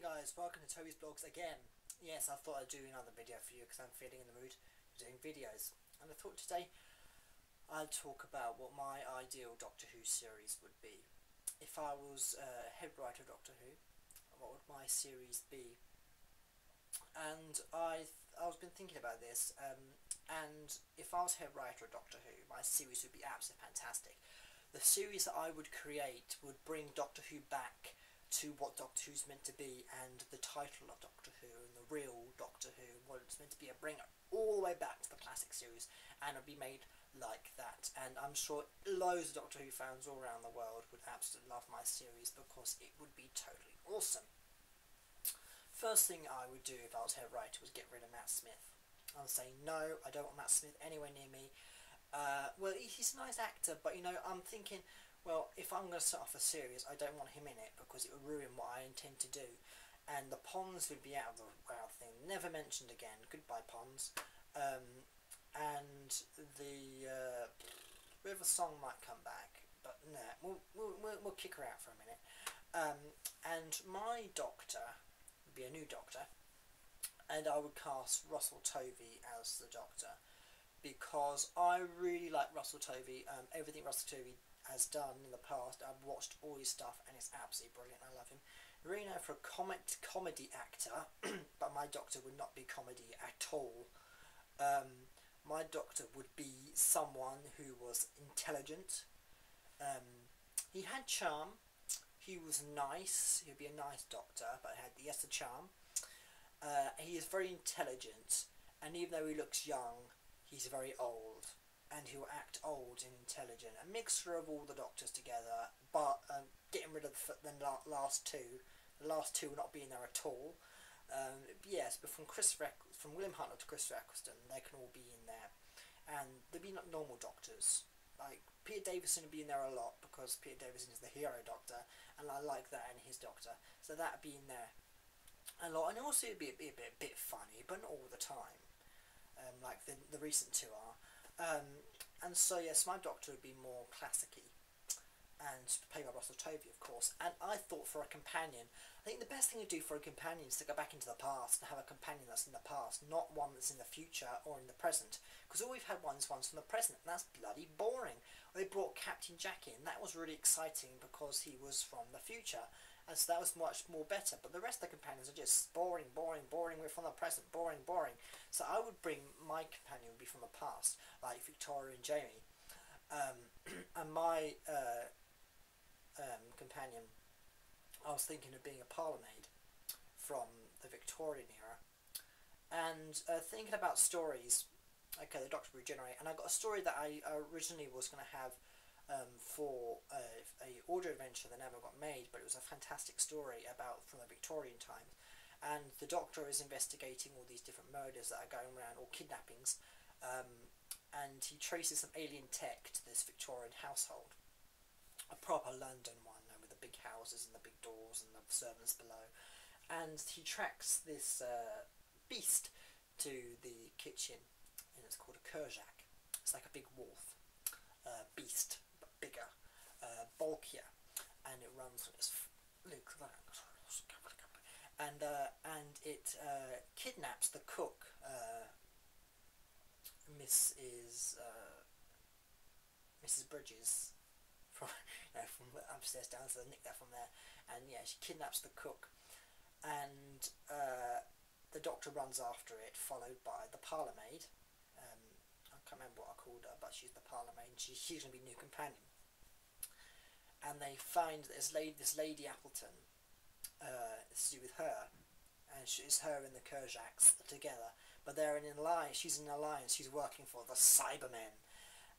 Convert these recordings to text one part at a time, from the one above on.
guys, welcome to Tobysblogs again. Yes, I thought I'd do another video for you because I'm feeling in the mood for doing videos. And I thought today I'd talk about what my ideal Doctor Who series would be. If I was head writer of Doctor Who, what would my series be? And I've been thinking about this, and if I was head writer of Doctor Who, my series would be absolutely fantastic. The series that I would create would bring Doctor Who back to what Doctor Who's meant to be, and the title of Doctor Who, and the real Doctor Who, what it's meant to be, and bring it all the way back to the classic series, and it'll be made like that. And I'm sure loads of Doctor Who fans all around the world would absolutely love my series, because it would be totally awesome. First thing I would do if I was head writer was get rid of Matt Smith. I would say, no, I don't want Matt Smith anywhere near me. Well, he's a nice actor, but, you know, I'm thinking, well, if I'm going to start off a series, I don't want him in it, because it would ruin what I intend to do. And the Ponds would be out of the wild thing, never mentioned again. Goodbye, Ponds. And the River Song might come back, but no, we'll kick her out for a minute. And my Doctor would be a new Doctor, and I would cast Russel Tovey as the Doctor, because I really like Russel Tovey. Everything Russel Tovey has done in the past, I've watched all his stuff, and it's absolutely brilliant. I love him. Really known for a comedy actor, but my Doctor would not be comedy at all. My Doctor would be someone who was intelligent. He had charm. He was nice. He would be a nice Doctor, but he has the charm. He is very intelligent, and even though he looks young, he's very old, and he'll act old and intelligent. A mixture of all the Doctors together, but getting rid of the last two. The last two will not be in there at all. Yes, but from William Hartnell to Christopher Eccleston, they can all be in there. And they'll be not normal Doctors. Like, Peter Davison will be in there a lot, because Peter Davison is the hero Doctor, and I like that in his Doctor. So that'd be in there a lot. And also it'd be a bit funny, but not all the time. Like the recent two are. And so yes, my Doctor would be more classic-y, and played by Russel Tovey, of course. And I thought for a companion, I think the best thing to do for a companion is to go back into the past and have a companion that's in the past, not one that's in the future or in the present. Because all we've had one's from the present, and that's bloody boring. They brought Captain Jack in. That was really exciting because he was from the future, and so that was much more better. But the rest of the companions are just boring, boring, boring. We're from the present, boring, boring. So I would bring my companion would be from the past, like Victoria and Jamie. And my companion, I was thinking of being a parlour maid from the Victorian era, and thinking about stories. Okay, the Doctor would regenerate, and I got a story that I originally was going to have for a audio adventure that never got made, but it was a fantastic story about from the Victorian times, and the Doctor is investigating all these different murders that are going around, or kidnappings, and he traces some alien tech to this Victorian household. A proper London one, with the big houses and the big doors and the servants below. And he tracks this beast to the kitchen, and it's called a Kerjak. It's like a big wolf beast, but bigger, bulkier, and it runs on its and it kidnaps the cook, Mrs. Bridges. From upstairs, downstairs, nick that from there, and yeah, she kidnaps the cook, and the Doctor runs after it, followed by the parlour maid. I can't remember what I called her, but she's the parlour maid, and she's going to be a new companion. And they find that this lady Appleton, it's to do with her, and it's her and the Kerjaks together, but they're in an alliance. She's in an alliance. She's working for the Cybermen,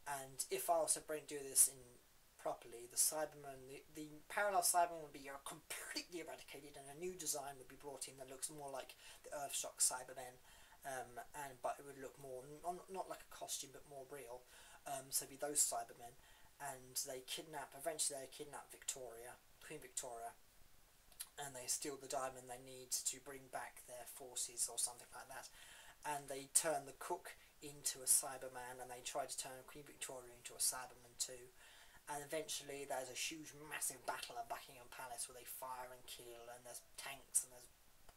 and if I was to do this in properly, the Cybermen, the parallel Cybermen would be completely eradicated, and a new design would be brought in that looks more like the Earthshock Cybermen, but it would look more not like a costume, but more real. So it'd be those Cybermen, and eventually they kidnap Victoria, Queen Victoria, and they steal the diamond they need to bring back their forces or something like that, and they turn the cook into a Cyberman, and they try to turn Queen Victoria into a Cyberman too. and eventually there's a huge massive battle at Buckingham Palace where they fire and kill, and there's tanks and there's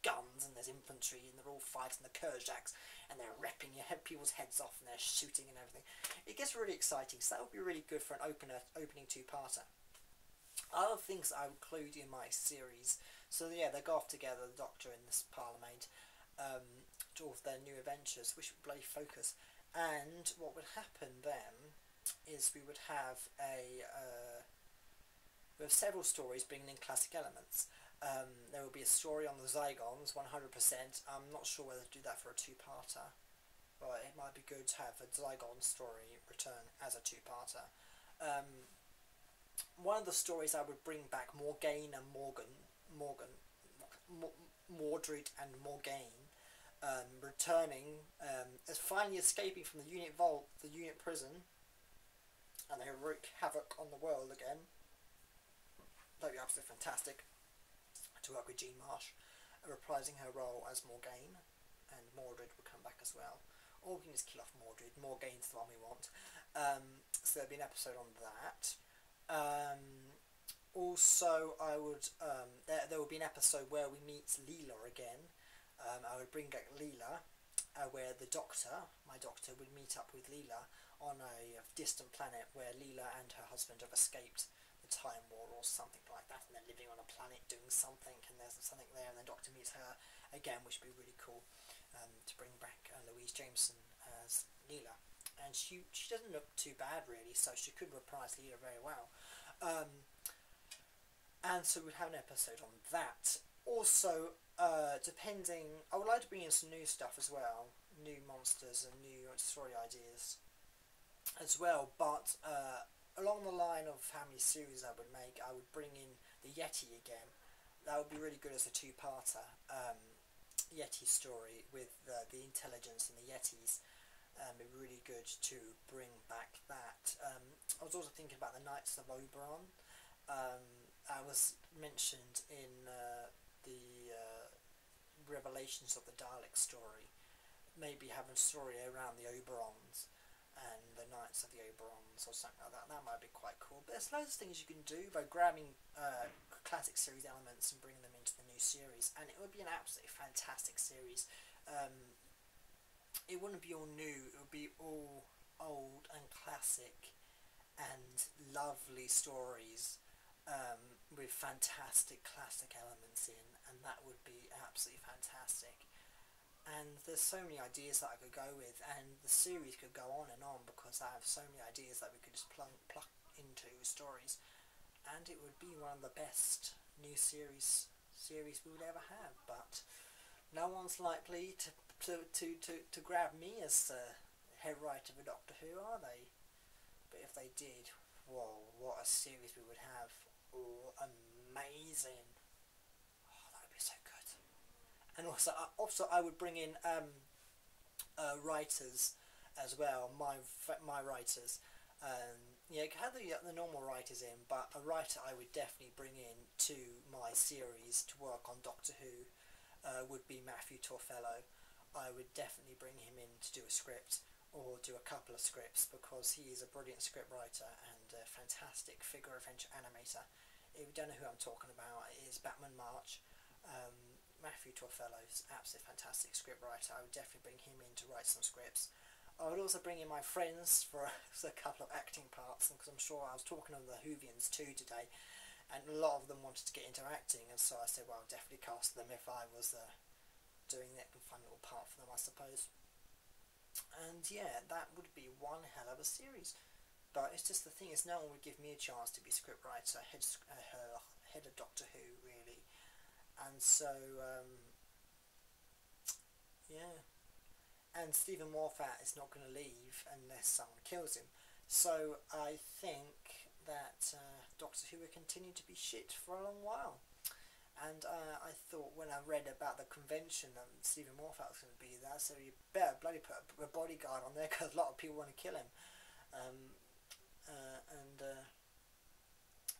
guns and there's infantry, and they're all fighting the Kerjaks, and they're ripping people's heads off, and they're shooting and everything. It gets really exciting, so that would be really good for an opening two-parter. Other things I would include in my series, so yeah, they go off together, the Doctor and this Parlour maid, to all of their new adventures, which would bloody focus. And what would happen then is we would have several stories bringing in classic elements. There will be a story on the Zygons, 100%. I'm not sure whether to do that for a two-parter, but it might be good to have a Zygon story return as a two-parter. One of the stories I would bring back Morganie and Mordred and Morganie, returning, as finally escaping from the unit vault, the unit prison, and they wreak havoc on the world again. That would be absolutely fantastic. To work with Marsh, reprising her role as Morganie, and Mordred would come back as well. Or we can just kill off Mordred. Morgane's the one we want. So there'll be an episode on that. Also, I would there will be an episode where we meet Leela again. I would bring back Leela, where the Doctor, my Doctor, would meet up with Leela on a distant planet where Leela and her husband have escaped the Time War or something like that, and they're living on a planet doing something, and there's something there, and the Doctor meets her again, which would be really cool, to bring back Louise Jameson as Leela. And she doesn't look too bad really, so she could reprise Leela very well. And so we'd have an episode on that. Also, depending, I would like to bring in some new stuff as well, new monsters and new story ideas as well, but along the line of how many series I would make, I would bring in the Yeti again. That would be really good as a two-parter Yeti story with the intelligence and the Yetis. It'd be really good to bring back that. I was also thinking about the Knights of Oberon. I was mentioned in the Revelations of the Dalek story. Maybe have a story around the Oberons and the Knights of the Oberons or something like that. That might be quite cool. But there's loads of things you can do by grabbing classic series elements and bringing them into the new series, and it would be an absolutely fantastic series. It wouldn't be all new, it would be all old and classic and lovely stories, with fantastic classic elements in, and that would be absolutely fantastic. And there's so many ideas that I could go with, and the series could go on, because I have so many ideas that we could just pluck into stories, and it would be one of the best new series we would ever have. But no one's likely to grab me as the head writer of a Doctor Who, are they? But if they did, whoa, what a series we would have. Oh, amazing. Oh, that would be so good. And also I would bring in writers as well, my writers. Yeah, have the normal writers in, but a writer I would definitely bring in to my series to work on Doctor Who would be Matthew Torfellow. I would definitely bring him in to do a script, or do a couple of scripts, because he is a brilliant script writer and a fantastic figure adventure animator. If you don't know who I'm talking about, it is Batman March. Matthew Torfellow is absolutely fantastic script writer. I would definitely bring him in to write some scripts. I would also bring in my friends for a couple of acting parts, because I'm sure I was talking to the Whovians too today, and a lot of them wanted to get into acting, and so I said, well, I'll definitely cast them if I was doing that fun little part for them, I suppose. And yeah, that would be one hell of a series. But it's just the thing is, no one would give me a chance to be scriptwriter, head of Doctor Who, really. And so, yeah. And Stephen Moffat is not going to leave unless someone kills him. So I think that Doctor Who will continue to be shit for a long while. And I thought, when I read about the convention that Stephen Moffat was going to be there, so you better bloody put a bodyguard on there, because a lot of people want to kill him.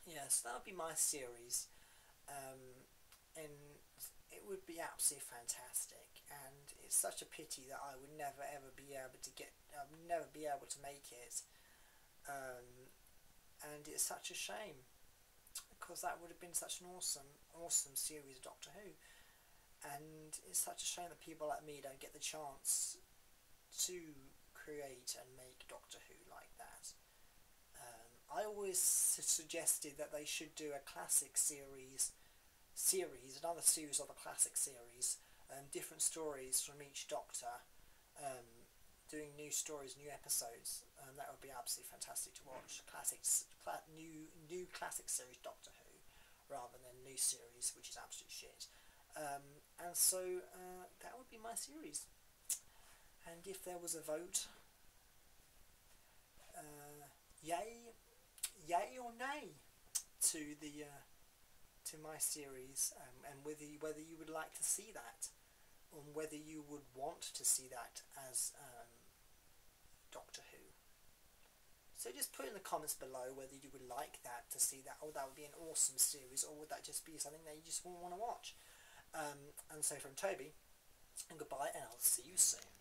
Yeah, so that would be my series, and it would be absolutely fantastic. And it's such a pity that I would never ever be able to make it. and it's such a shame, because that would have been such an awesome series of Doctor Who, and it's such a shame that people like me don't get the chance to create and make Doctor Who like that. I always suggested that they should do a classic series, another series of a classic series, different stories from each Doctor, doing new stories, new episodes, and that would be absolutely fantastic to watch. New classic series Doctor Who, rather than new series, which is absolute shit. And so that would be my series. And if there was a vote, yay or nay to the to my series, and whether you would like to see that, or whether you would want to see that as Doctor Who. So just put in the comments below whether you would like that, to see that, or that would be an awesome series, or would that just be something that you just wouldn't want to watch. And so from Toby, and goodbye, and I'll see you soon.